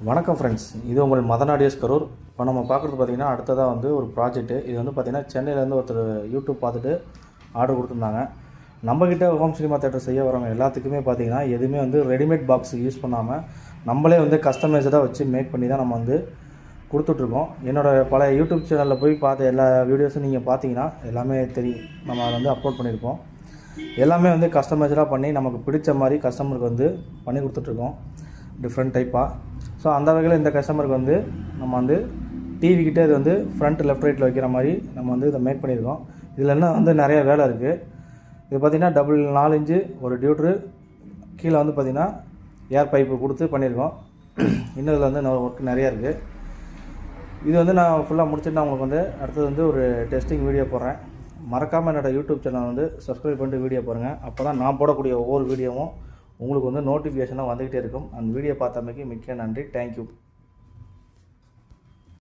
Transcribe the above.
வணக்கம் ஃப்ரெண்ட்ஸ், இது உங்கள் மதன் ஆடியோஸ் கரூர். இப்போ நம்ம பார்க்குறது பார்த்திங்கன்னா அடுத்ததாக வந்து ஒரு ப்ராஜெக்ட்டு. இது வந்து பார்த்திங்கன்னா சென்னையிலேருந்து ஒருத்தர் யூடியூப் பார்த்துட்டு ஆர்டர் கொடுத்துருந்தாங்க. நம்மக்கிட்ட ஹோம் சினிமா தேட்டர் செய்ய வரவங்க எல்லாத்துக்குமே பார்த்திங்கன்னா எதுவுமே வந்து ரெடிமேட் பாக்ஸ் யூஸ் பண்ணாமல் நம்மளே வந்து கஸ்டமைஸ்டாக வச்சு மேக் பண்ணி தான் நம்ம வந்து கொடுத்துட்ருக்கோம். என்னோடய பழைய யூடியூப் சேனலில் போய் பார்த்த எல்லா வீடியோஸும் நீங்கள் பார்த்தீங்கன்னா எல்லாமே தெரியும். நம்ம அதை வந்து அப்லோட் பண்ணியிருக்கோம். எல்லாமே வந்து கஸ்டமைஸ்டாக பண்ணி நமக்கு பிடிச்ச மாதிரி கஸ்டமருக்கு வந்து பண்ணி கொடுத்துட்ருக்கோம் டிஃப்ரெண்ட் டைப்பாக. ஸோ அந்த வகையில் இந்த கஸ்டமருக்கு வந்து நம்ம வந்து டிவிக்கிட்டே இது வந்து ஃப்ரண்ட் லெஃப்ட் ரைட்டில் வைக்கிற மாதிரி நம்ம வந்து இதை மேக் பண்ணியிருக்கோம். இதில் என்ன வந்து நிறைய வேலை இருக்குது. இது பார்த்திங்கன்னா 4 இன்ச்சு ஒரு டியூட்ரு, கீழே வந்து பார்த்திங்கன்னா ஏர் பைப்பு கொடுத்து பண்ணியிருக்கோம். இன்னும் இதில் வந்து ஒர்க் நிறையா இருக்குது. இது வந்து நான் ஃபுல்லாக முடிச்சுட்டு நான் உங்களுக்கு வந்து அடுத்தது வந்து ஒரு டெஸ்டிங் வீடியோ போடுறேன். மறக்காமல் என்னோடய யூடியூப் சேனல் வந்து சப்ஸ்கிரைப் பண்ணிட்டு வீடியோ பாருங்கள். அப்போ தான் நான் போடக்கூடிய ஒவ்வொரு வீடியோவும் உங்களுக்கு வந்து நோட்டிஃபிகேஷனாக வந்துக்கிட்டே இருக்கும். அந்த வீடியோ பார்த்தமைக்கு மிக்க நன்றி. தேங்க்யூ.